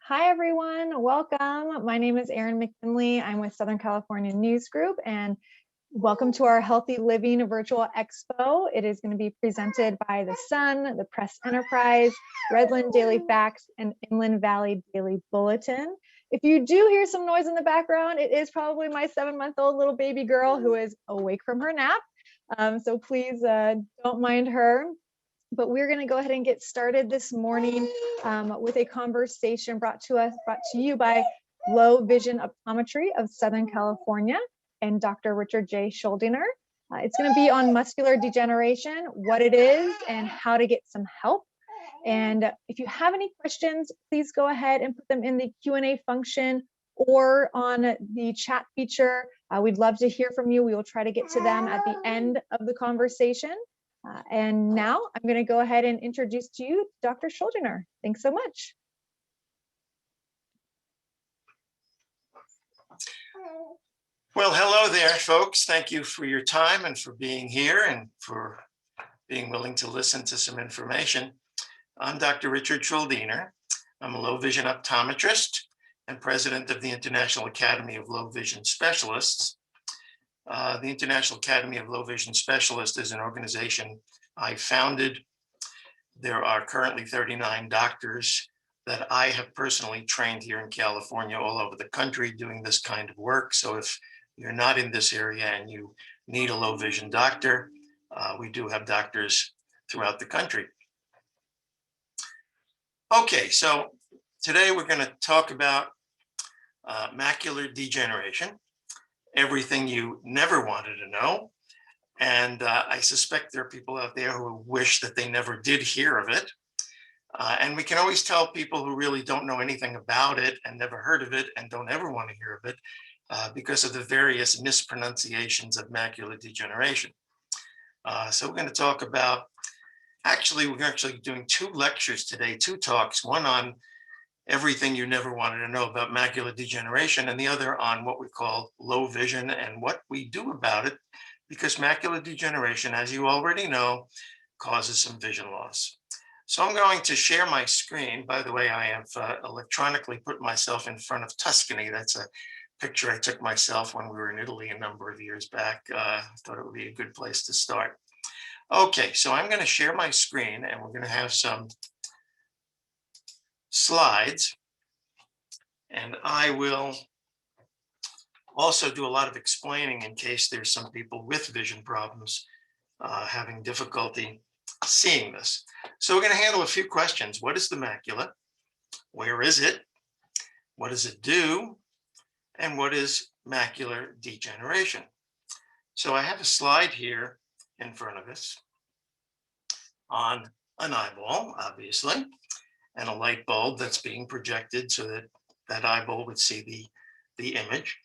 Hi, everyone. Welcome. My name is Erin McKinley. I'm with Southern California News Group, and welcome to our Healthy Living Virtual Expo. It is going to be presented by The Sun, the Press Enterprise, Redland Daily Facts, and Inland Valley Daily Bulletin. If you do hear some noise in the background, it is probably my 7-month-old little baby girl who is awake from her nap. So please don't mind her. But we're going to go ahead and get started this morning with a conversation brought to you by Low Vision Optometry of Southern California and Dr. Richard J. Schuldiner. It's going to be on muscular degeneration, what it is, and how to get some help. And if you have any questions, please go ahead and put them in the Q&A function or on the chat feature. We'd love to hear from you. We will try to get to them at the end of the conversation. And now I'm going to go ahead and introduce to you Dr. Schuldiner. Thanks so much. Well, hello there, folks. Thank you for your time and for being here and for being willing to listen to some information. I'm Dr. Richard Schuldiner. I'm a low vision optometrist and president of the International Academy of Low Vision Specialists. The International Academy of Low Vision Specialists is an organization I founded. There are currently 39 doctors that I have personally trained here in California, all over the country, doing this kind of work. So if you're not in this area and you need a low vision doctor, we do have doctors throughout the country. Okay, so today we're going to talk about macular degeneration. Everything you never wanted to know. And I suspect there are people out there who wish that they never did hear of it. And we can always tell people who really don't know anything about it and never heard of it and don't ever want to hear of it because of the various mispronunciations of macular degeneration. So we're going to talk about, we're actually doing 2 lectures today, 2 talks, one on everything you never wanted to know about macular degeneration, and the other on what we call low vision and what we do about it, because macular degeneration, as you already know, causes some vision loss. So I'm going to share my screen. By the way, I have electronically put myself in front of Tuscany. That's a picture I took myself when we were in Italy a number of years back. I thought it would be a good place to start. Okay, so I'm going to share my screen, and we're going to have some slides, and I will also do a lot of explaining in case there's some people with vision problems having difficulty seeing this. So we're going to handle a few questions. What is the macula? Where is it? What does it do? And what is macular degeneration? So I have a slide here in front of us on an eyeball, obviously, and a light bulb that's being projected so that that eyeball would see the image.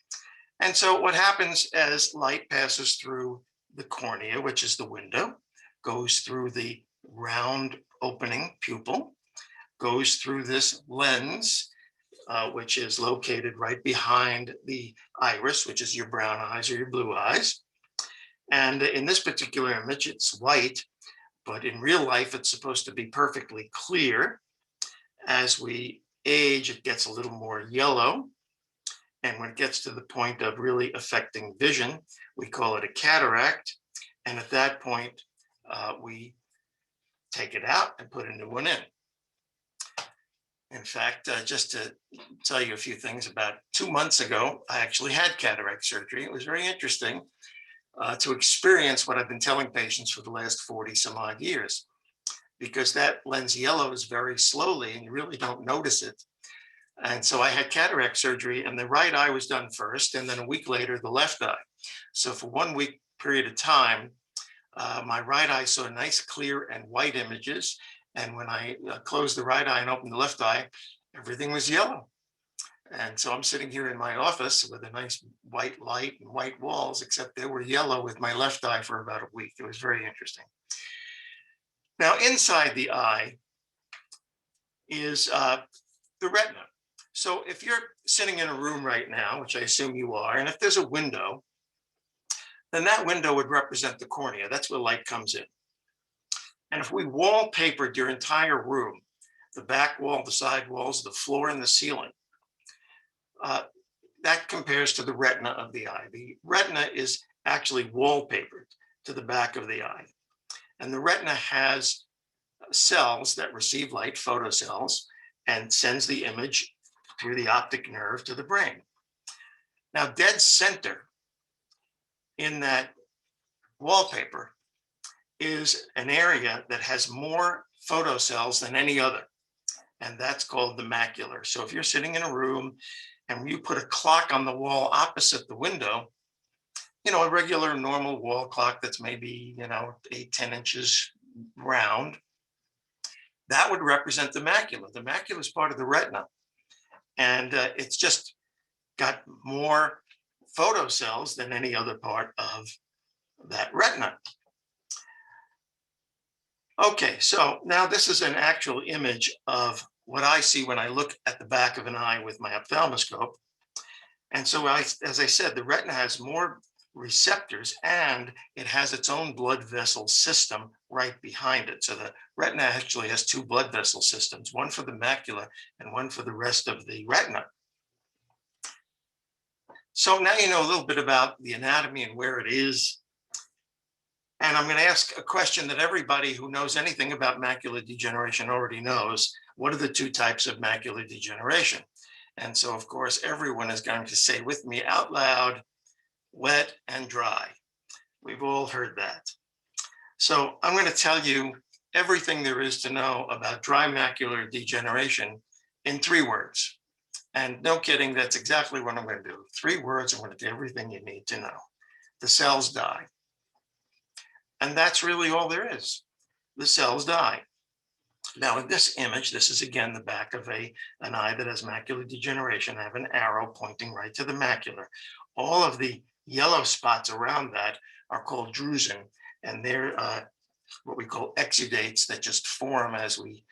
And so what happens as light passes through the cornea, which is the window, goes through the round opening pupil, goes through this lens, which is located right behind the iris, which is your brown eyes or your blue eyes. And in this particular image, it's white, but in real life, it's supposed to be perfectly clear. As we age, it gets a little more yellow. And when it gets to the point of really affecting vision, we call it a cataract. And at that point, we take it out and put a new one in. In fact, just to tell you a few things, about 2 months ago, I actually had cataract surgery. It was very interesting to experience what I've been telling patients for the last 40 some odd years, because that lens yellows very slowly and you really don't notice it. And so I had cataract surgery, and the right eye was done first, and then a week later, the left eye. So for 1 week period of time, my right eye saw nice, clear and white images. And when I closed the right eye and opened the left eye, everything was yellow. And so I'm sitting here in my office with a nice white light and white walls, except they were yellow with my left eye for about a week. It was very interesting. Now, inside the eye is the retina. So if you're sitting in a room right now, which I assume you are, and if there's a window, then that window would represent the cornea. That's where light comes in. And if we wallpapered your entire room the back wall, the side walls, the floor, and the ceiling. That compares to the retina of the eye. The retina is actually wallpapered to the back of the eye. And the retina has cells that receive light, photocells, and sends the image through the optic nerve to the brain. Now, dead center in that wallpaper is an area that has more photocells than any other, and that's called the macular. So if you're sitting in a room and you put a clock on the wall opposite the window, a regular normal wall clock that's maybe 8-10 inches round, that would represent the macula. The macula is part of the retina, and it's just got more photocells than any other part of that retina. Okay, so now this is an actual image of what I see when I look at the back of an eye with my ophthalmoscope. And so, as I said, the retina has more receptors, and it has its own blood vessel system right behind it. So the retina actually has two blood vessel systems, one for the macula and one for the rest of the retina. So now you know a little bit about the anatomy and where it is. And I'm going to ask a question that everybody who knows anything about macular degeneration already knows. What are the two types of macular degeneration? And so, of course, everyone is going to say with me out loud, wet and dry. We've all heard that. So I'm going to tell you everything there is to know about dry macular degeneration in 3 words. And no kidding, that's exactly what I'm going to do. 3 words, I'm going to do everything you need to know. The cells die. And that's really all there is. The cells die. Now, in this image, this is again the back of an eye that has macular degeneration. I have an arrow pointing right to the macula. All of the yellow spots around that are called drusen, and they're what we call exudates that just form as we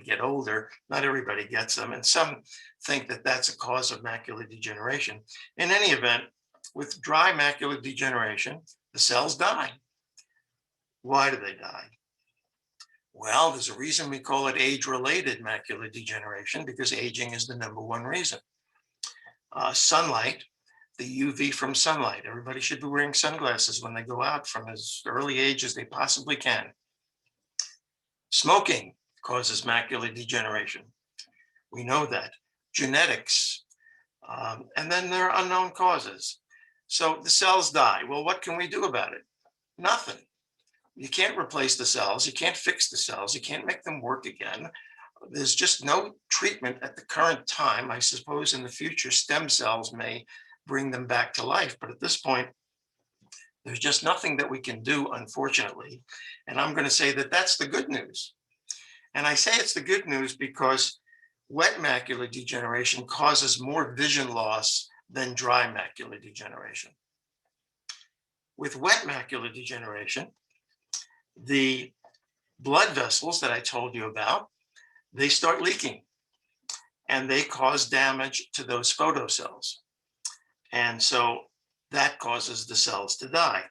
get older. Not everybody gets them, and some think that that's a cause of macular degeneration. In any event, with dry macular degeneration, the cells die. Why do they die? Well, there's a reason we call it age-related macular degeneration, because aging is the #1 reason. Sunlight, the UV from sunlight. Everybody should be wearing sunglasses when they go out from as early age as they possibly can. Smoking causes macular degeneration. We know that. Genetics, and then there are unknown causes. So the cells die. Well, what can we do about it? Nothing. You can't replace the cells. You can't fix the cells. You can't make them work again. There's just no treatment at the current time. I suppose in the future, stem cells may bring them back to life. But at this point, there's just nothing that we can do, unfortunately. And I'm going to say that that's the good news. And I say it's the good news because wet macular degeneration causes more vision loss than dry macular degeneration. With wet macular degeneration, the blood vessels that I told you about, they start leaking, and they cause damage to those photocells. And so that causes the cells to die.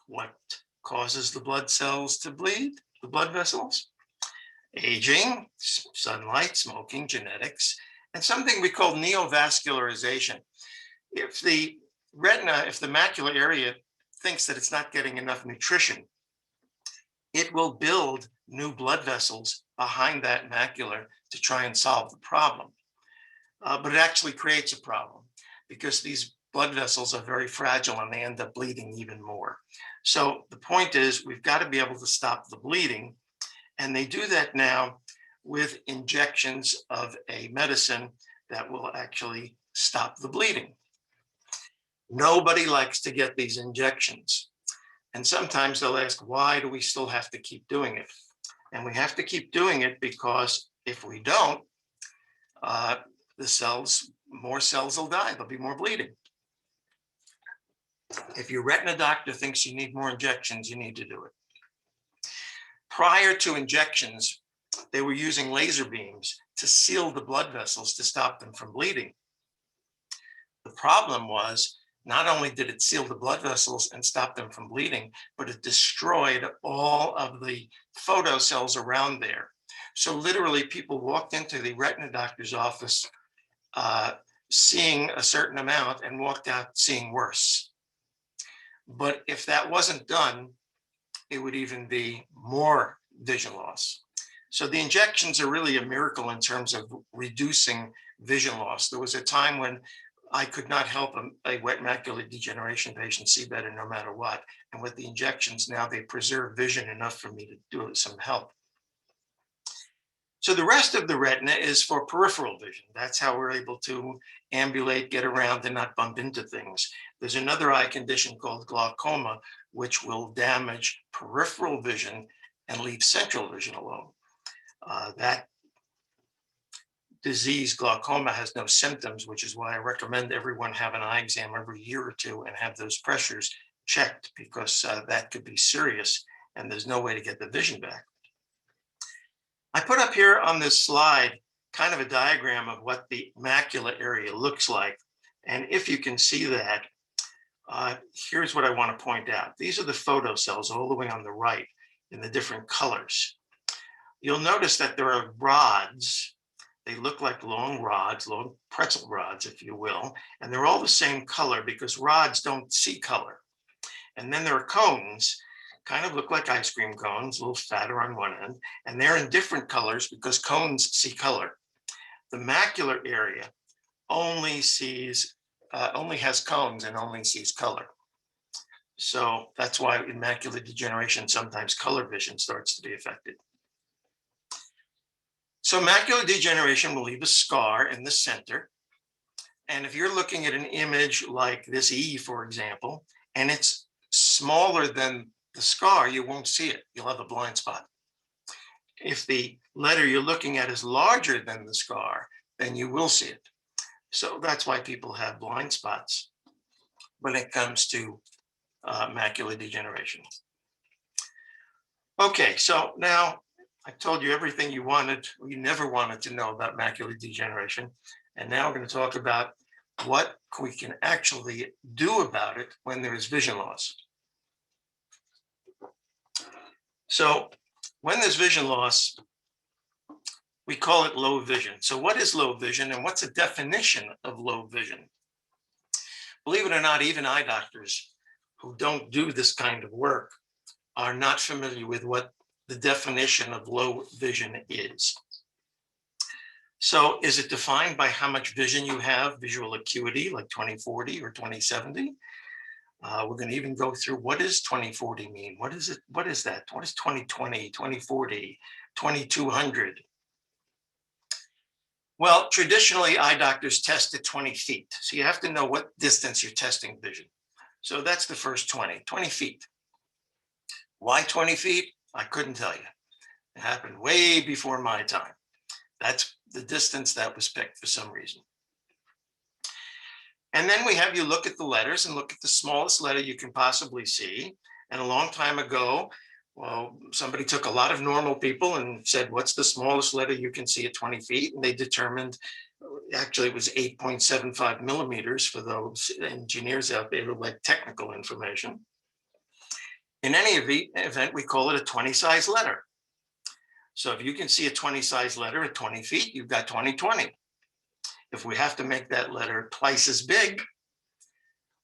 What causes the blood cells to bleed, the blood vessels? Aging, sunlight, smoking, genetics, and something we call neovascularization. If the retina, if the macular area thinks that it's not getting enough nutrition, it will build new blood vessels behind that macula to try and solve the problem. But it actually creates a problem because these blood vessels are very fragile and they end up bleeding even more. So the point is, we've got to be able to stop the bleeding. And they do that now with injections of a medicine that will actually stop the bleeding. Nobody likes to get these injections. And sometimes they'll ask, why do we still have to keep doing it? And we have to keep doing it because if we don't, more cells will die. There'll be more bleeding. If your retina doctor thinks you need more injections, you need to do it. Prior to injections, they were using laser beams to seal the blood vessels to stop them from bleeding. The problem was, not only did it seal the blood vessels and stop them from bleeding, but it destroyed all of the photocells around there. So literally people walked into the retina doctor's office seeing a certain amount and walked out seeing worse. But if that wasn't done, it would even be more vision loss. So the injections are really a miracle in terms of reducing vision loss. There was a time when I could not help a wet macular degeneration patient see better no matter what. And with the injections now, they preserve vision enough for me to do some help. So the rest of the retina is for peripheral vision. That's how we're able to ambulate, get around, and not bump into things. There's another eye condition called glaucoma, which will damage peripheral vision and leave central vision alone. That disease, glaucoma, has no symptoms, which is why I recommend everyone have an eye exam every year or two and have those pressures checked, because that could be serious and there's no way to get the vision back. I put up here on this slide kind of a diagram of what the macula area looks like. And if you can see that, here's what I want to point out. These are the photocells all the way on the right in the different colors. You'll notice that there are rods. They look like long rods, long pretzel rods, if you will, and they're all the same color because rods don't see color. And then there are cones, kind of look like ice cream cones, a little fatter on one end, and they're in different colors because cones see color. The macular area only has cones and only sees color. So that's why in macular degeneration, sometimes color vision starts to be affected. So macular degeneration will leave a scar in the center. And if you're looking at an image like this E, for example, and it's smaller than the scar, you won't see it. You'll have a blind spot. If the letter you're looking at is larger than the scar, then you will see it. So that's why people have blind spots when it comes to macular degeneration. Okay, so now I told you everything you wanted, or you never wanted to know about macular degeneration. And now we're going to talk about what we can actually do about it when there is vision loss. So when there's vision loss, we call it low vision. So what is low vision and what's the definition of low vision? Believe it or not, even eye doctors who don't do this kind of work are not familiar with what the definition of low vision is. So is it defined by how much vision you have, visual acuity, like 20/40 or 20/70? We're going to even go through what does 20/40 mean? What is it? What is that? What is 20/20, 20/40, 20/200? Well, traditionally, eye doctors test at 20 feet. So you have to know what distance you're testing vision. So that's the first 20 feet. Why 20 feet? I couldn't tell you. It happened way before my time. That's the distance that was picked for some reason. And then we have you look at the letters and look at the smallest letter you can possibly see. And a long time ago, well, somebody took a lot of normal people and said, what's the smallest letter you can see at 20 feet? And they determined, actually it was 8.75 millimeters for those engineers out there who like technical information. In any event, we call it a 20 size letter. So if you can see a 20 size letter at 20 feet, you've got 20/20. If we have to make that letter twice as big,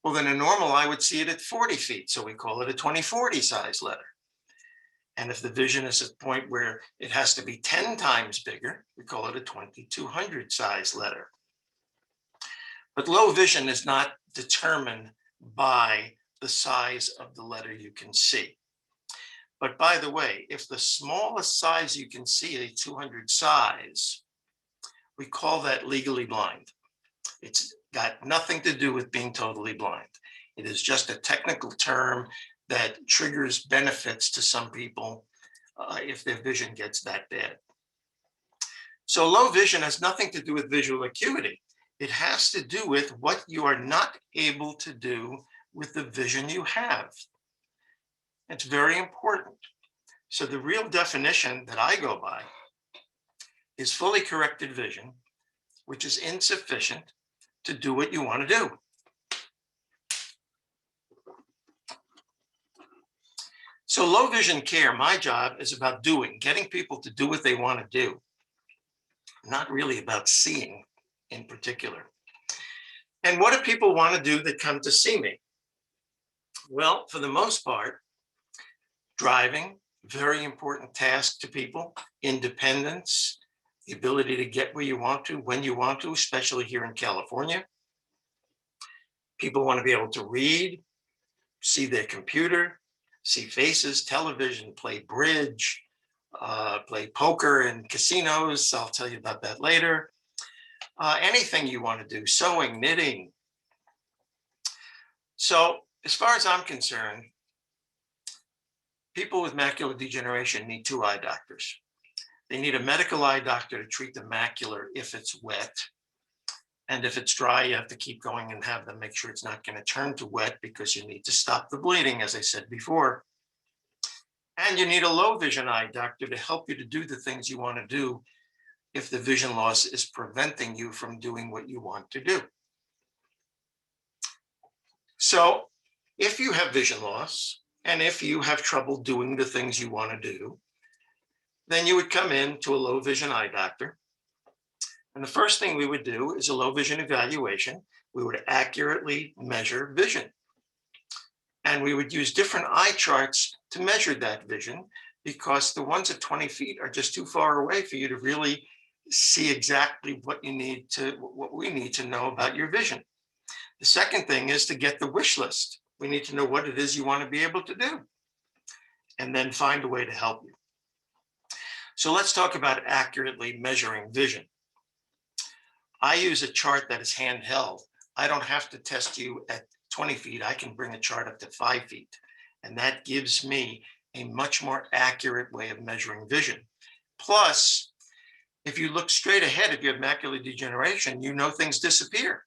well, then a normal eye would see it at 40 feet. So we call it a 20/40 size letter. And if the vision is at a point where it has to be 10 times bigger, we call it a 20/200 size letter. But low vision is not determined by the size of the letter you can see. But by the way, if the smallest size you can see, a 200 size, we call that legally blind. It's got nothing to do with being totally blind. It is just a technical term that triggers benefits to some people if their vision gets that bad. So low vision has nothing to do with visual acuity. It has to do with what you are not able to do with the vision you have. It's very important. So the real definition that I go by is fully corrected vision, which is insufficient to do what you want to do. So low vision care, my job is about getting people to do what they want to do, not really about seeing in particular. And what do people want to do that come to see me? Well, for the most part, driving, very important task to people, independence, the ability to get where you want to, when you want to, especially here in California. People want to be able to read, see their computer, see faces, television, play bridge, play poker in casinos. I'll tell you about that later. Anything you want to do, sewing, knitting. So as far as I'm concerned, people with macular degeneration need two eye doctors. They need a medical eye doctor to treat the macular if it's wet. And if it's dry, you have to keep going and have them make sure it's not going to turn to wet because you need to stop the bleeding, as I said before. And you need a low vision eye doctor to help you to do the things you want to do if the vision loss is preventing you from doing what you want to do. So if you have vision loss and if you have trouble doing the things you want to do, then you would come in to a low vision eye doctor. And the first thing we would do is a low vision evaluation. We would accurately measure vision. And we would use different eye charts to measure that vision because the ones at 20 feet are just too far away for you to really see exactly what we need to know about your vision. The second thing is to get the wish list. We need to know what it is you want to be able to do and then find a way to help you. So let's talk about accurately measuring vision. I use a chart that is handheld. I don't have to test you at 20 feet. I can bring a chart up to 5 feet. And that gives me a much more accurate way of measuring vision. Plus, if you look straight ahead, if you have macular degeneration, you know things disappear.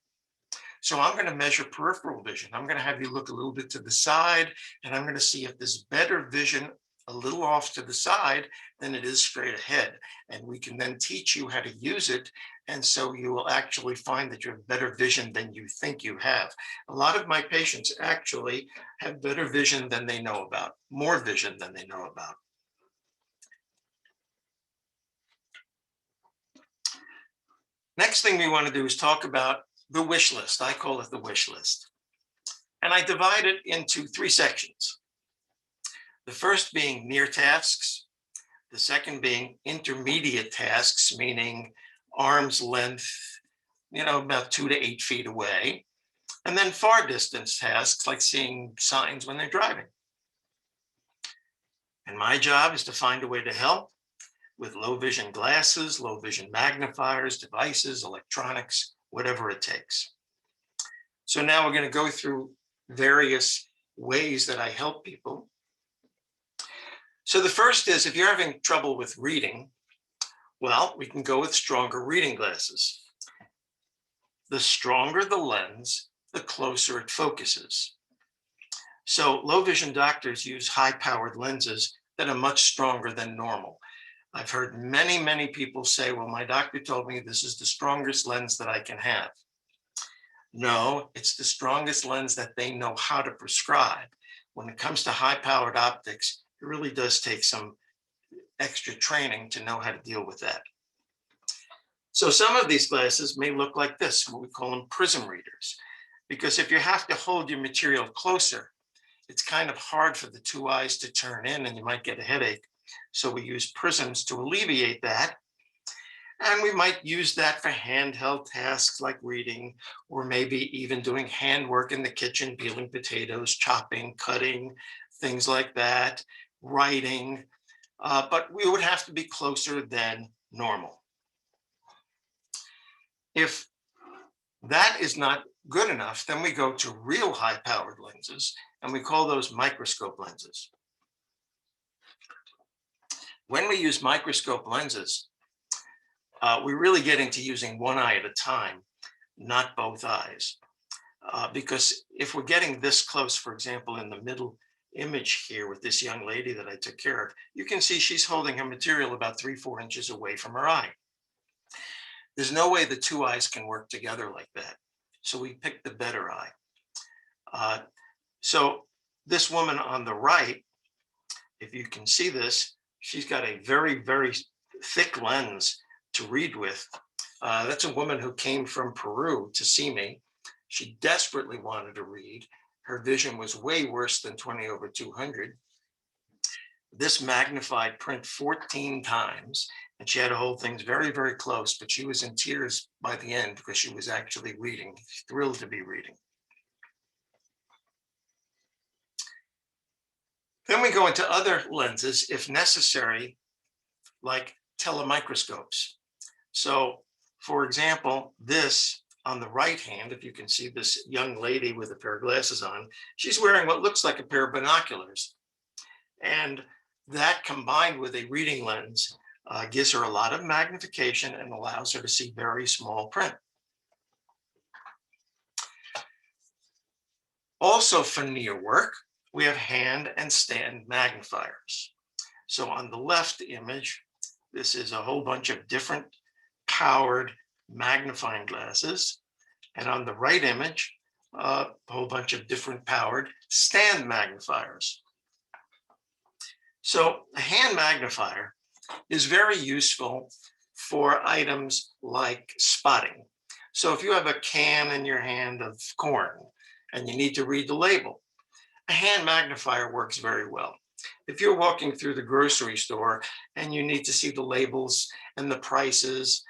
So I'm going to measure peripheral vision. I'm going to have you look a little bit to the side, and I'm going to see if there's better vision a little off to the side than it is straight ahead. And we can then teach you how to use it. And so you will actually find that you have better vision than you think you have. A lot of my patients actually have better vision than they know about, more vision than they know about. Next thing we want to do is talk about the wish list. I call it the wish list. And I divide it into 3 sections. The first being near tasks, the second being intermediate tasks, meaning arm's length, about 2 to 8 feet away, and then far distance tasks like seeing signs when they're driving. And my job is to find a way to help with low vision glasses, low vision magnifiers, devices, electronics, whatever it takes. So now we're going to go through various ways that I help people. So the first is if you're having trouble with reading, well, we can go with stronger reading glasses. The stronger the lens, the closer it focuses. So low vision doctors use high-powered lenses that are much stronger than normal. I've heard many, many people say, well, my doctor told me this is the strongest lens that I can have. No, it's the strongest lens that they know how to prescribe. When it comes to high-powered optics, it really does take some extra training to know how to deal with that. So some of these glasses may look like this, what we call them prism readers, because if you have to hold your material closer, it's kind of hard for the 2 eyes to turn in and you might get a headache. So we use prisms to alleviate that. And we might use that for handheld tasks like reading, or maybe even doing handwork in the kitchen, peeling potatoes, chopping, cutting, things like that, writing. But we would have to be closer than normal. If that is not good enough, then we go to real high-powered lenses, and we call those microscope lenses. When we use microscope lenses, we're really getting to using one eye at a time, not both eyes. Because if we're getting this close, for example, in the middle image here with this young lady that I took care of, you can see she's holding her material about 3-4 inches away from her eye. There's no way the 2 eyes can work together like that. So we picked the better eye. So this woman on the right if you can see this, she's got a very, very thick lens to read with. That's a woman who came from Peru to see me. She desperately wanted to read. Her vision was way worse than 20/200. This magnified print 14 times, and she had to hold things very, very close, but she was in tears by the end because she was actually reading, thrilled to be reading. Then we go into other lenses, if necessary, like telemicroscopes. So, for example, this on the right hand, if you can see this young lady with a pair of glasses on, she's wearing what looks like a pair of binoculars. And that combined with a reading lens gives her a lot of magnification and allows her to see very small print. Also for near work, we have hand and stand magnifiers. So on the left image, this is a whole bunch of different powered magnifying glasses. And on the right image, a whole bunch of different powered stand magnifiers. So a hand magnifier is very useful for items like spotting. So if you have a can in your hand of corn and you need to read the label, a hand magnifier works very well. If you're walking through the grocery store and you need to see the labels and the prices,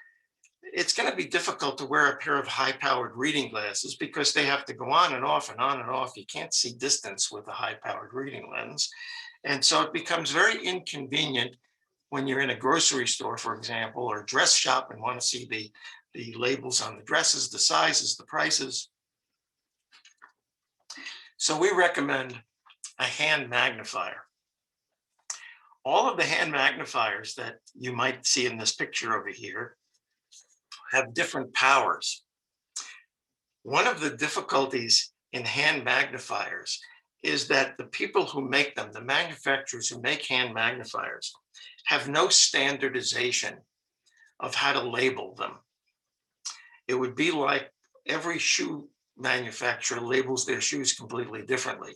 it's going to be difficult to wear a pair of high-powered reading glasses because they have to go on and off and on and off. You can't see distance with a high-powered reading lens. And so it becomes very inconvenient when you're in a grocery store, for example, or dress shop and want to see the labels on the dresses, the sizes, the prices. So we recommend a hand magnifier. All of the hand magnifiers that you might see in this picture over here have different powers. One of the difficulties in hand magnifiers is that the people who make them, the manufacturers who make hand magnifiers, have no standardization of how to label them. It would be like every shoe manufacturer labels their shoes completely differently.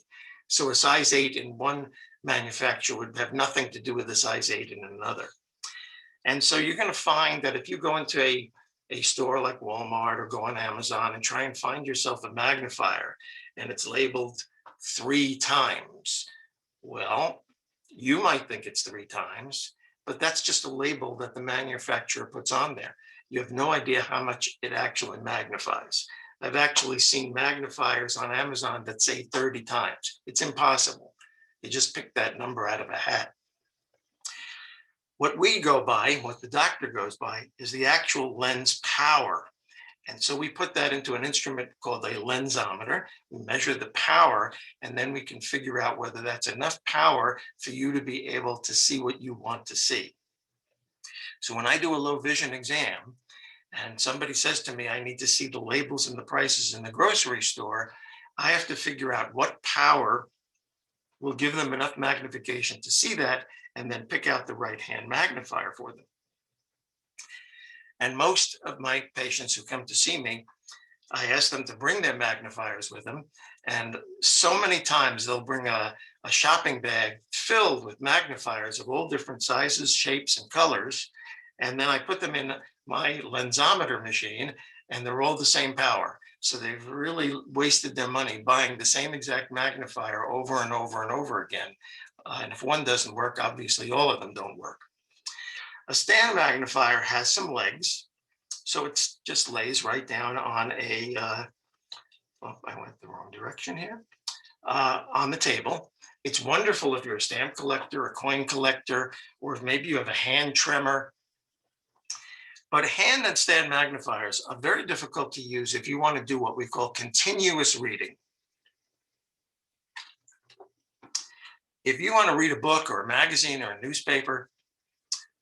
So a size 8 in one manufacturer would have nothing to do with a size 8 in another. And so you're going to find that if you go into a store like Walmart or go on Amazon and try and find yourself a magnifier and it's labeled 3 times, well, you might think it's 3 times, but that's just a label that the manufacturer puts on there. You have no idea how much it actually magnifies. I've actually seen magnifiers on Amazon that say 30 times. It's impossible. You just pick that number out of a hat. What we go by, what the doctor goes by, is the actual lens power. And so we put that into an instrument called a lensometer. We measure the power, and then we can figure out whether that's enough power for you to be able to see what you want to see. So when I do a low vision exam, and somebody says to me, I need to see the labels and the prices in the grocery store, I have to figure out what power will give them enough magnification to see that, and then pick out the right hand magnifier for them. And most of my patients who come to see me, I ask them to bring their magnifiers with them. And so many times they'll bring a shopping bag filled with magnifiers of all different sizes, shapes, and colors. And then I put them in my lensometer machine, and they're all the same power. So they've really wasted their money buying the same exact magnifier over and over and over again. And if one doesn't work, obviously all of them don't work. A stand magnifier has some legs. So it just lays right down on a, oh, I went the wrong direction here, on the table. It's wonderful if you're a stamp collector, a coin collector, or if maybe you have a hand tremor. But hand and stand magnifiers are very difficult to use if you want to do what we call continuous reading. If you want to read a book or a magazine or a newspaper,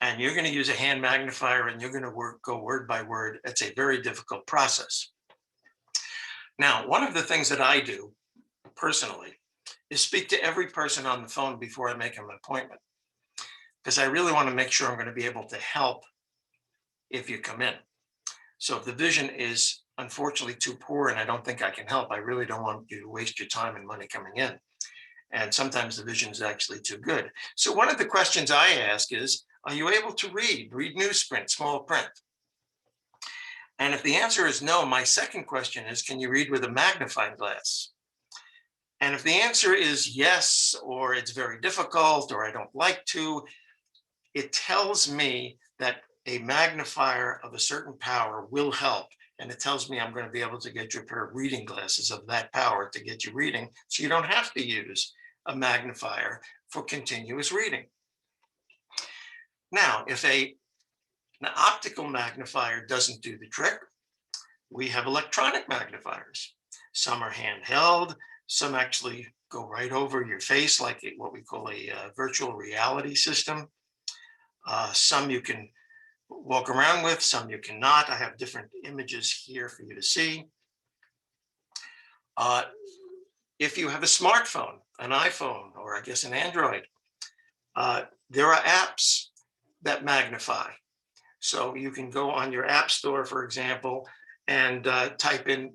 and you're going to use a hand magnifier and you're going to go word by word, it's a very difficult process. Now, one of the things that I do personally is speak to every person on the phone before I make an appointment, because I really want to make sure I'm going to be able to help if you come in. So if the vision is unfortunately too poor and I don't think I can help, I really don't want you to waste your time and money coming in. And sometimes the vision is actually too good. So one of the questions I ask is, are you able to read newsprint, small print? And if the answer is no, my second question is, can you read with a magnifying glass? And if the answer is yes, or it's very difficult, or I don't like to, it tells me that a magnifier of a certain power will help. And it tells me I'm going to be able to get you a pair of reading glasses of that power to get you reading. So you don't have to use a magnifier for continuous reading. Now, if an optical magnifier doesn't do the trick, we have electronic magnifiers. Some are handheld, some actually go right over your face, like what we call a virtual reality system. Some you can walk around with, some you cannot. I have different images here for you to see. If you have a smartphone, an iPhone, or I guess an Android, there are apps that magnify. So you can go on your app store, for example, and type in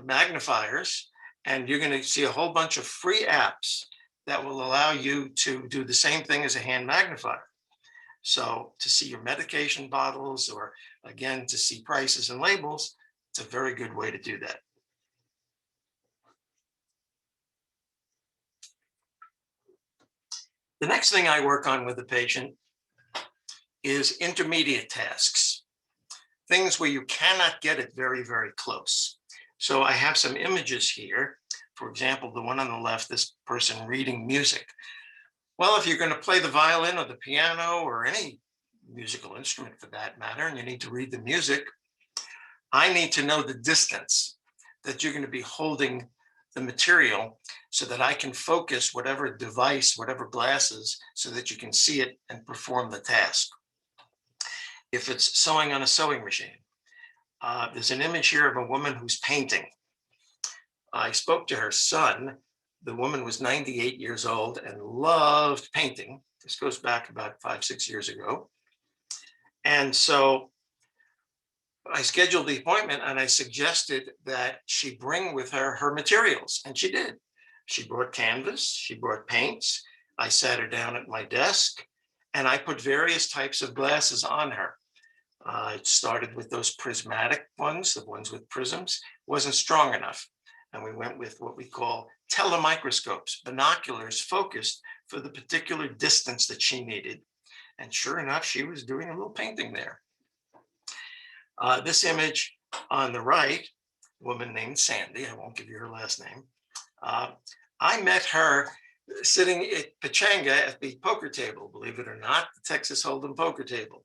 magnifiers, and you're going to see a whole bunch of free apps that will allow you to do the same thing as a hand magnifier. So to see your medication bottles, or again, to see prices and labels, it's a very good way to do that. The next thing I work on with the patient is intermediate tasks, things where you cannot get it very, very close. So I have some images here. For example, the one on the left, this person reading music. Well, if you're going to play the violin or the piano or any musical instrument for that matter, and you need to read the music, I need to know the distance that you're going to be holding the material so that I can focus whatever device, whatever glasses, so that you can see it and perform the task. If it's sewing on a sewing machine, there's an image here of a woman who's painting. I spoke to her son. The woman was 98 years old and loved painting. This goes back about 5-6 years ago. And so I scheduled the appointment and I suggested that she bring with her her materials. And she did. She brought canvas, she brought paints. I sat her down at my desk and I put various types of glasses on her. It started with those prismatic ones, the ones with prisms, wasn't strong enough. And we went with what we call telemicroscopes, binoculars focused for the particular distance that she needed. And sure enough, she was doing a little painting there. This image on the right, a woman named Sandy, I won't give you her last name. I met her sitting at Pachanga at the poker table, believe it or not, the Texas Hold'em poker table.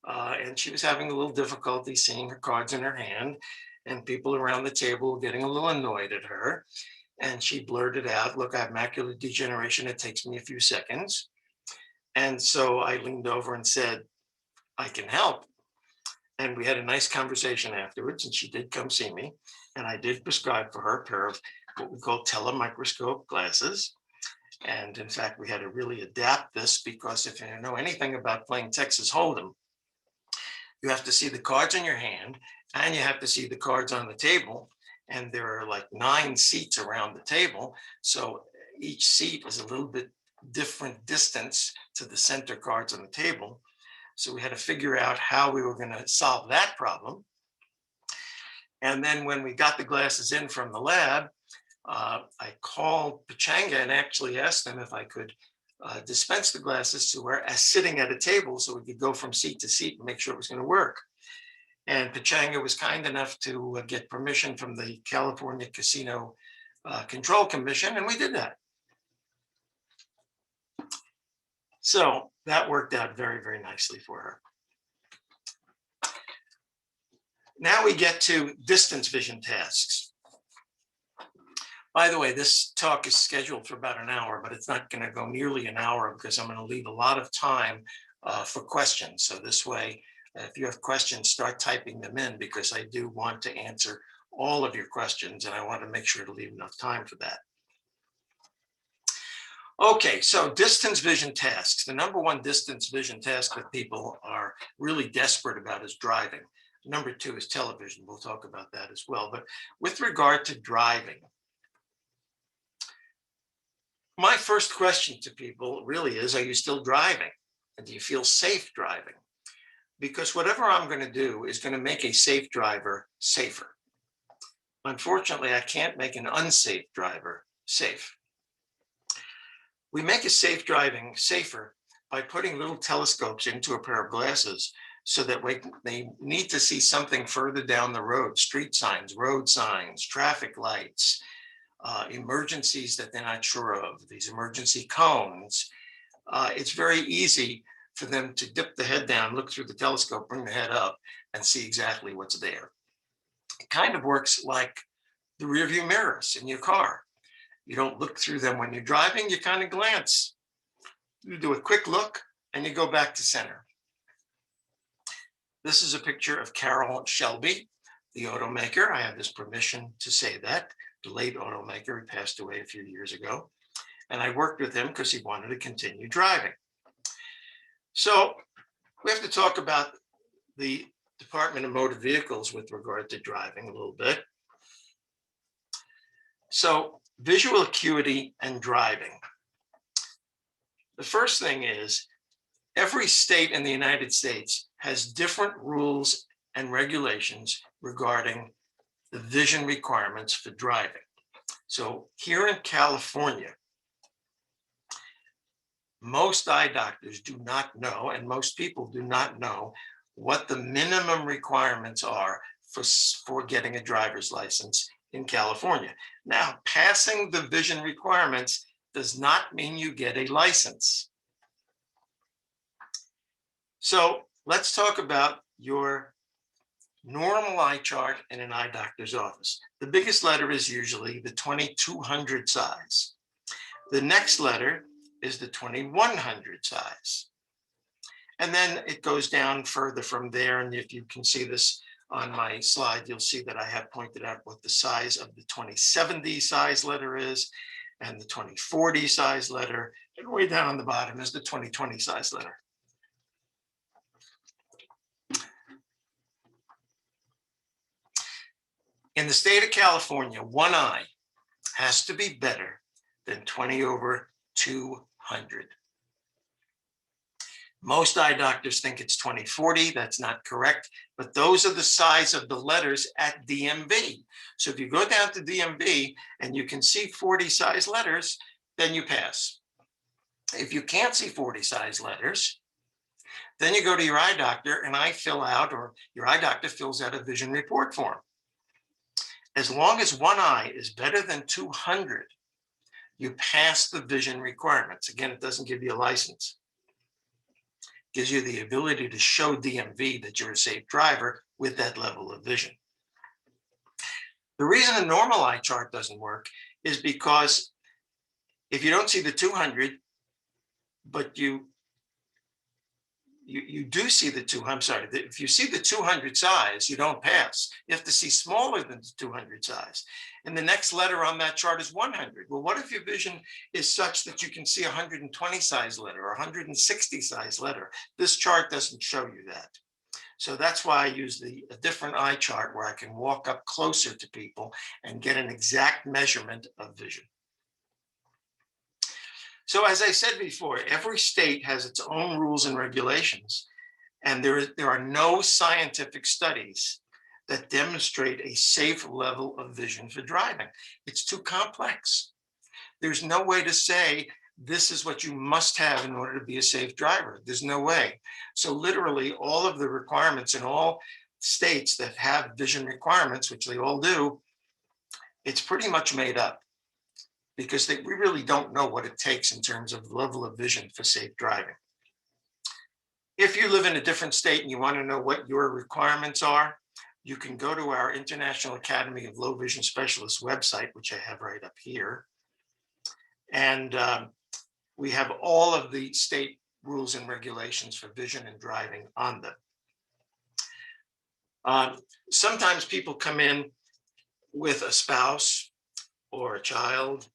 And she was having a little difficulty seeing her cards in her hand, and people around the table were getting a little annoyed at her. And she blurted out, "Look, I have macular degeneration. It takes me a few seconds." And so I leaned over and said, "I can help." And we had a nice conversation afterwards, and she did come see me. And I did prescribe for her a pair of what we call telemicroscope glasses. And in fact, we had to really adapt this, because if you know anything about playing Texas Hold'em, you have to see the cards in your hand and you have to see the cards on the table. And there are like 9 seats around the table. So each seat is a little bit different distance to the center cards on the table. So we had to figure out how we were going to solve that problem. And then when we got the glasses in from the lab, I called Pachanga and actually asked them if I could dispense the glasses to her as sitting at a table, so we could go from seat to seat and make sure it was going to work. And Pachanga was kind enough to get permission from the California Casino Control Commission, and we did that. So that worked out very, very nicely for her. Now we get to distance vision tasks. By the way, this talk is scheduled for about an hour, but it's not going to go nearly an hour because I'm going to leave a lot of time for questions. So this way, if you have questions, start typing them in, because I do want to answer all of your questions and I want to make sure to leave enough time for that. Okay, so distance vision tasks. The number one distance vision task that people are really desperate about is driving. Number 2 is television. We'll talk about that as well. But with regard to driving, My first question to people really is, are you still driving? And do you feel safe driving? Because whatever I'm going to do is going to make a safe driver safer. Unfortunately, I can't make an unsafe driver safe. We make a safe driving safer by putting little telescopes into a pair of glasses so that they need to see something further down the road, street signs, road signs, traffic lights, emergencies that they're not sure of, these emergency cones. It's very easy for them to dip the head down, look through the telescope, bring the head up, and see exactly what's there. It kind of works like the rear view mirrors in your car. You don't look through them when you're driving, you kind of glance. You do a quick look and you go back to center. This is a picture of Carroll Shelby, the automaker. I have this permission to say that, the late automaker. He passed away a few years ago. And I worked with him because he wanted to continue driving. So we have to talk about the Department of Motor Vehicles with regard to driving a little bit. So visual acuity and driving. The first thing is every state in the United States has different rules and regulations regarding the vision requirements for driving. So here in California, most eye doctors do not know, and most people do not know, what the minimum requirements are for getting a driver's license in California. Now, passing the vision requirements does not mean you get a license. So let's talk about your normal eye chart in an eye doctor's office. The biggest letter is usually the 2200 size. The next letter is the 2100 size. And then it goes down further from there. And if you can see this on my slide, you'll see that I have pointed out what the size of the 2070 size letter is and the 2040 size letter. And way down on the bottom is the 2020 size letter. In the state of California, one eye has to be better than 20/200. Most eye doctors think it's 20/40. That's not correct, but those are the size of the letters at DMV. So if you go down to DMV and you can see 40 size letters, then you pass. If you can't see 40 size letters, then you go to your eye doctor and I fill out, or your eye doctor fills out a vision report form. As long as one eye is better than 200, you pass the vision requirements. Again, it doesn't give you a license. It gives you the ability to show DMV that you're a safe driver with that level of vision. The reason a normal eye chart doesn't work is because if you don't see the 200, but you do see the if you see the 200 size, you don't pass. You have to see smaller than the 200 size. And the next letter on that chart is 100. Well, what if your vision is such that you can see 120 size letter or 160 size letter? This chart doesn't show you that. So that's why I use a different eye chart where I can walk up closer to people and get an exact measurement of vision. So as I said before, every state has its own rules and regulations, and there are no scientific studies that demonstrate a safe level of vision for driving. It's too complex. There's no way to say this is what you must have in order to be a safe driver. There's no way. So literally all of the requirements in all states that have vision requirements, which they all do, it's pretty much made up, because we really don't know what it takes in terms of level of vision for safe driving. If you live in a different state and you want to know what your requirements are, you can go to our International Academy of Low Vision Specialists website, which I have right up here. And we have all of the state rules and regulations for vision and driving on them. Sometimes people come in with a spouse or a child,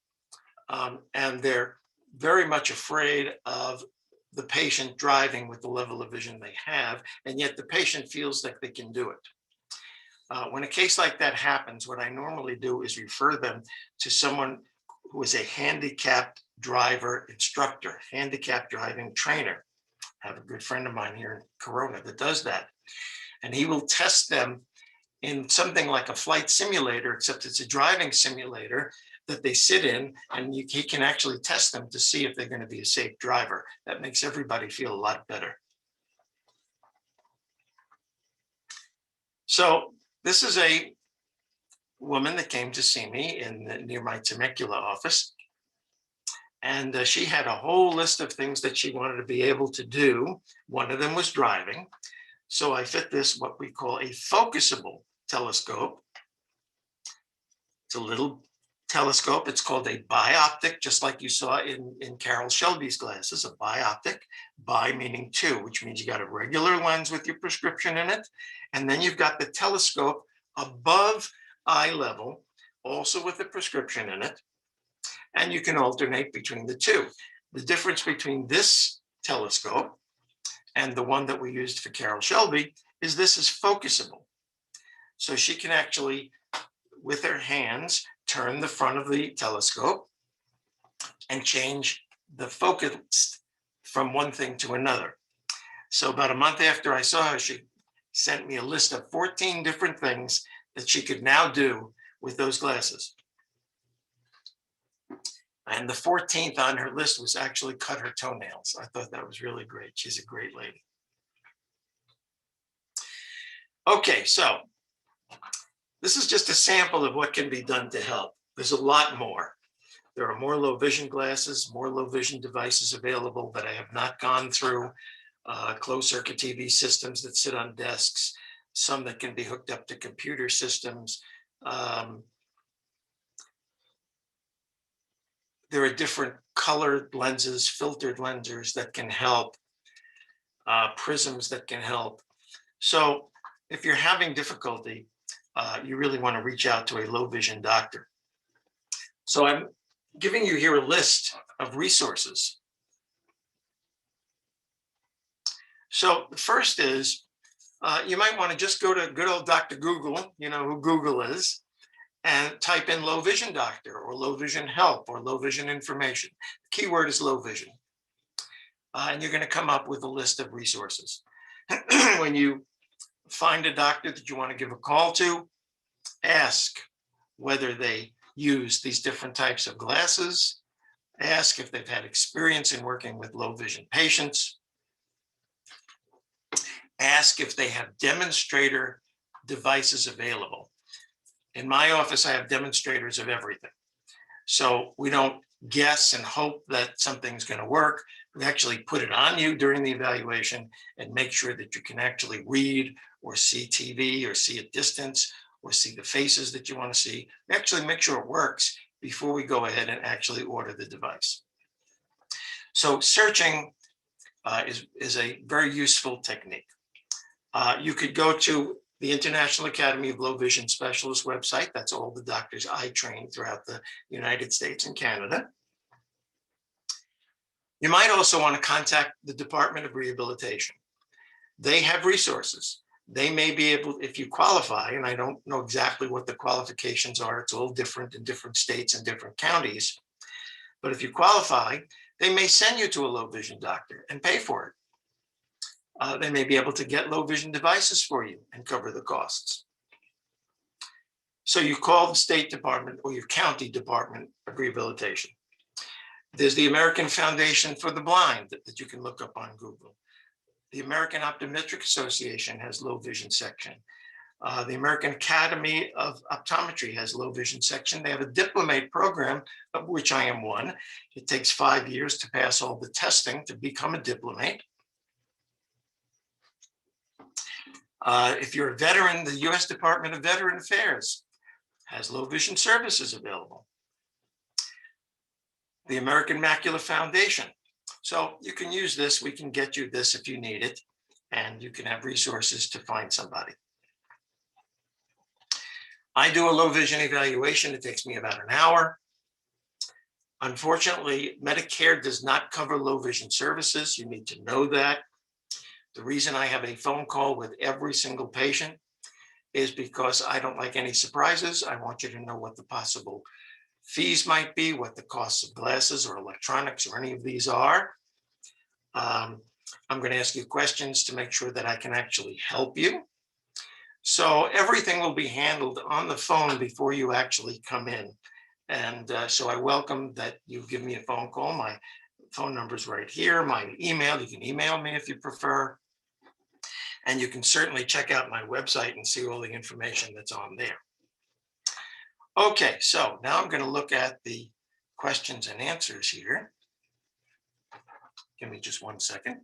and they're very much afraid of the patient driving with the level of vision they have, and yet the patient feels that they can do it. When a case like that happens, what I normally do is refer them to someone who is a handicapped driver instructor, handicapped driving trainer. I have a good friend of mine here in Corona that does that. And he will test them in something like a flight simulator, except it's a driving simulator that they sit in, and he can actually test them to see if they're going to be a safe driver. That makes everybody feel a lot better. So this is a woman that came to see me near my Temecula office. And she had a whole list of things that she wanted to be able to do. One of them was driving. So I fit this, what we call a focusable telescope. It's a little telescope. It's called a bioptic, just like you saw in Carol Shelby's glasses, a bioptic. Bi meaning two, which means you got a regular lens with your prescription in it. And then you've got the telescope above eye level, also with a prescription in it. And you can alternate between the two. The difference between this telescope and the one that we used for Carol Shelby is this is focusable. So she can actually, with her hands, turn the front of the telescope and change the focus from one thing to another. So about a month after I saw her, she sent me a list of 14 different things that she could now do with those glasses. And the 14th on her list was actually cut her toenails. I thought that was really great. She's a great lady. Okay, so this is just a sample of what can be done to help. There's a lot more. There are more low vision glasses, more low vision devices available that I have not gone through, closed circuit TV systems that sit on desks, some that can be hooked up to computer systems. There are different colored lenses, filtered lenses that can help, prisms that can help. So if you're having difficulty, you really want to reach out to a low vision doctor. So I'm giving you here a list of resources. So the first is, you might want to just go to good old Dr. Google, you know who Google is, and type in low vision doctor or low vision help or low vision information. The keyword is low vision. And you're going to come up with a list of resources. When you find a doctor that you want to give a call to, ask whether they use these different types of glasses. Ask if they've had experience in working with low vision patients. Ask if they have demonstrator devices available. In my office, I have demonstrators of everything. So we don't guess and hope that something's going to work. We actually put it on you during the evaluation and make sure that you can actually read or see TV or see a distance or see the faces that you want to see. We actually make sure it works before we go ahead and actually order the device. So searching is a very useful technique. You could go to the International Academy of Low Vision Specialists website. That's all the doctors I train throughout the United States and Canada. You might also want to contact the Department of Rehabilitation. They have resources. They may be able, if you qualify, and I don't know exactly what the qualifications are, it's all different in different states and different counties. But if you qualify, they may send you to a low vision doctor and pay for it. They may be able to get low vision devices for you and cover the costs. So you call the State Department or your county Department of Rehabilitation. There's the American Foundation for the Blind that you can look up on Google. The American Optometric Association has low vision section. The American Academy of Optometry has low vision section. They have a diplomate program, of which I am one. It takes 5 years to pass all the testing to become a diplomate. If you're a veteran, the U.S. Department of Veteran Affairs has low vision services available. The American Macular Foundation. So you can use this. We can get you this if you need it, and you can have resources to find somebody. I do a low vision evaluation. It takes me about an hour. Unfortunately, Medicare does not cover low vision services. You need to know that. The reason I have a phone call with every single patient is because I don't like any surprises. I want you to know what the possible fees might be, what the costs of glasses or electronics or any of these are. I'm going to ask you questions to make sure that I can actually help you. So everything will be handled on the phone before you actually come in. And so I welcome that you give me a phone call. My phone number is right here. My email, you can email me if you prefer. And you can certainly check out my website and see all the information that's on there. Okay, so now I'm going to look at the questions and answers here. Give me just 1 second.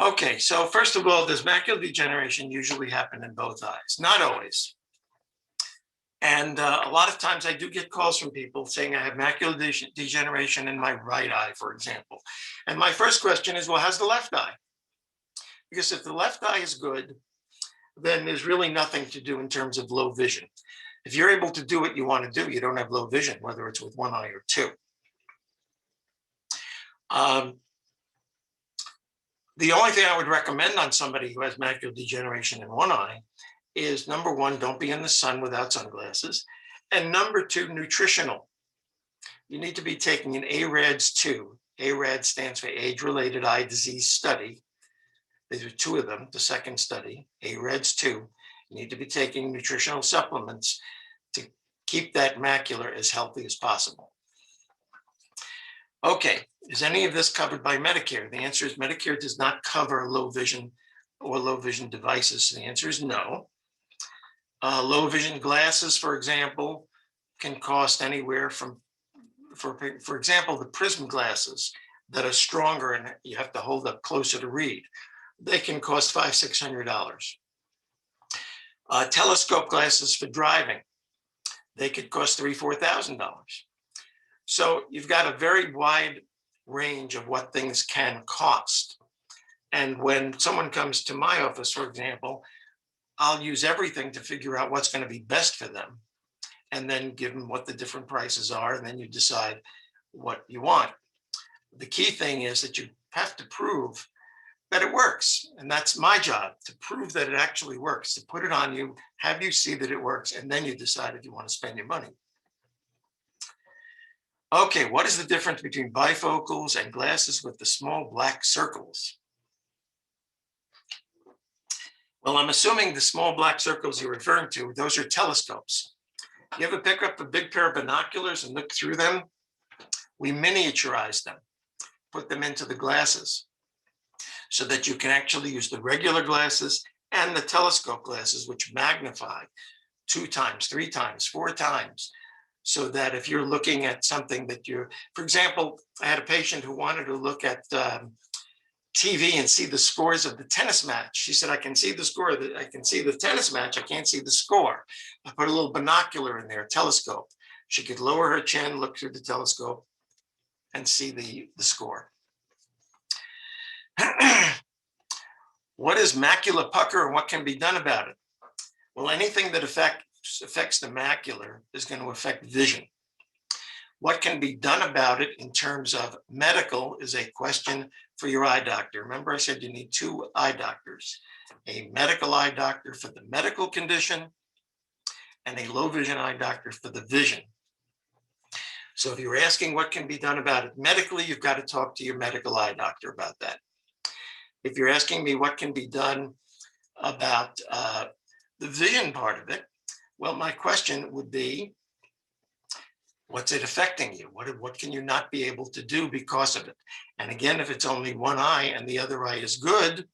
Okay, so first of all, does macular degeneration usually happen in both eyes? Not always. And a lot of times I do get calls from people saying I have macular degeneration in my right eye, for example. And my first question is, well, how's the left eye? Because if the left eye is good, then there's really nothing to do in terms of low vision. If you're able to do what you want to do, you don't have low vision, whether it's with one eye or two. The only thing I would recommend on somebody who has macular degeneration in one eye is, number one, don't be in the sun without sunglasses. And number two, nutritional. You need to be taking an ARADS-2. ARAD stands for Age-Related Eye Disease Study. These are two of them, the second study, ARADS-2. You need to be taking nutritional supplements to keep that macula as healthy as possible. Okay, is any of this covered by Medicare? The answer is Medicare does not cover low vision or low vision devices. So the answer is no. Low vision glasses, for example, can cost anywhere from, for example, the prism glasses that are stronger and you have to hold up closer to read. They can cost $500–600. Telescope glasses for driving, they could cost $3,000–4,000. So you've got a very wide range of what things can cost. And when someone comes to my office, for example, I'll use everything to figure out what's going to be best for them and then give them what the different prices are. And then you decide what you want. The key thing is that you have to prove that it works. And that's my job, to prove that it actually works, to put it on you, have you see that it works, and then you decide if you want to spend your money. Okay, what is the difference between bifocals and glasses with the small black circles? Well, I'm assuming the small black circles you're referring to, those are telescopes. You ever pick up a big pair of binoculars and look through them? We miniaturize them, put them into the glasses so that you can actually use the regular glasses and the telescope glasses, which magnify 2 times, 3 times, 4 times. So that if you're looking at something that you're, for example, I had a patient who wanted to look at TV and see the scores of the tennis match. She said, I can see the score, I can see the tennis match, I can't see the score. I put a little binocular in there, a telescope. She could lower her chin, look through the telescope, and see the score. What is macular pucker and what can be done about it? Well, anything that affects the macula is going to affect vision. What can be done about it in terms of medical is a question for your eye doctor. Remember, I said you need 2 eye doctors, a medical eye doctor for the medical condition and a low vision eye doctor for the vision. So if you're asking what can be done about it medically, you've got to talk to your medical eye doctor about that. If you're asking me what can be done about the vision part of it, well, my question would be, what's it affecting you? What can you not be able to do because of it? And again, if it's only one eye and the other eye is good,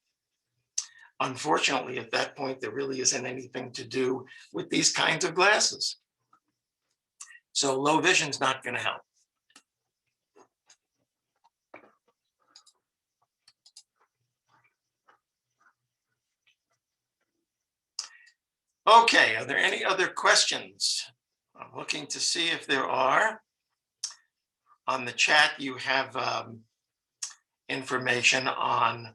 unfortunately, at that point, there really isn't anything to do with these kinds of glasses. So low vision is not going to help. Okay, are there any other questions? I'm looking to see if there are. On the chat, you have information on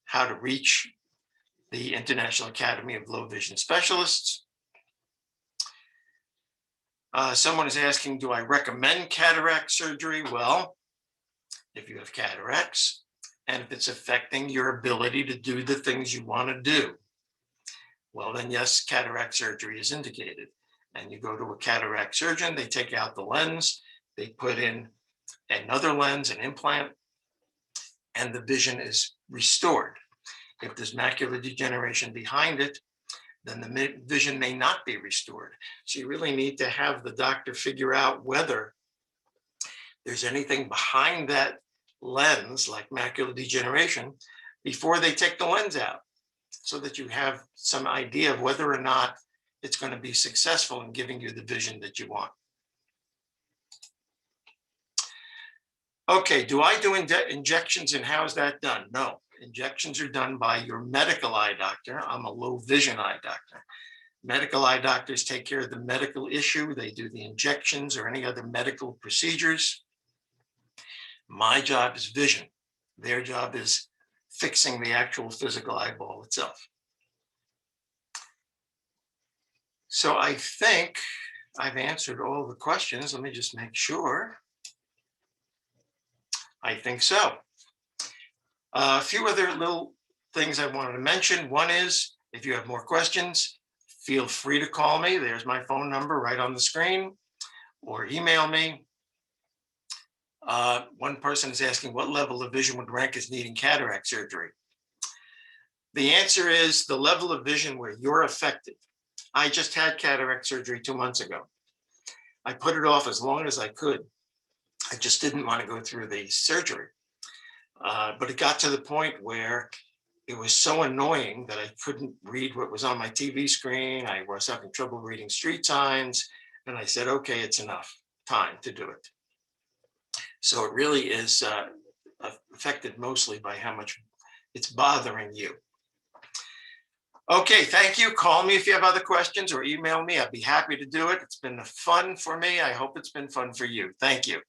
how to reach the International Academy of Low Vision Specialists. Someone is asking, do I recommend cataract surgery? Well, if you have cataracts and if it's affecting your ability to do the things you want to do, well, then yes, cataract surgery is indicated. And you go to a cataract surgeon, they take out the lens, they put in another lens, an implant, and the vision is restored. If there's macular degeneration behind it, then the vision may not be restored. So you really need to have the doctor figure out whether there's anything behind that lens, like macular degeneration, before they take the lens out, so that you have some idea of whether or not it's going to be successful in giving you the vision that you want. Okay, do I do injections, and how is that done? No, injections are done by your medical eye doctor. I'm a low vision eye doctor. Medical eye doctors take care of the medical issue. They do the injections or any other medical procedures. My job is vision. Their job is fixing the actual physical eyeball itself. So I think I've answered all the questions. Let me just make sure. I think so. A few other little things I wanted to mention. One is, if you have more questions, feel free to call me. There's my phone number right on the screen, or email me. One person is asking, what level of vision would rank as needing cataract surgery? The answer is the level of vision where you're affected. I just had cataract surgery 2 months ago. I put it off as long as I could. I just didn't want to go through the surgery. But it got to the point where it was so annoying that I couldn't read what was on my TV screen. I was having trouble reading street signs. And I said, okay, it's enough time to do it. So it really is affected mostly by how much it's bothering you. Okay, thank you. Call me if you have other questions, or email me. I'd be happy to do it. It's been fun for me. I hope it's been fun for you. Thank you.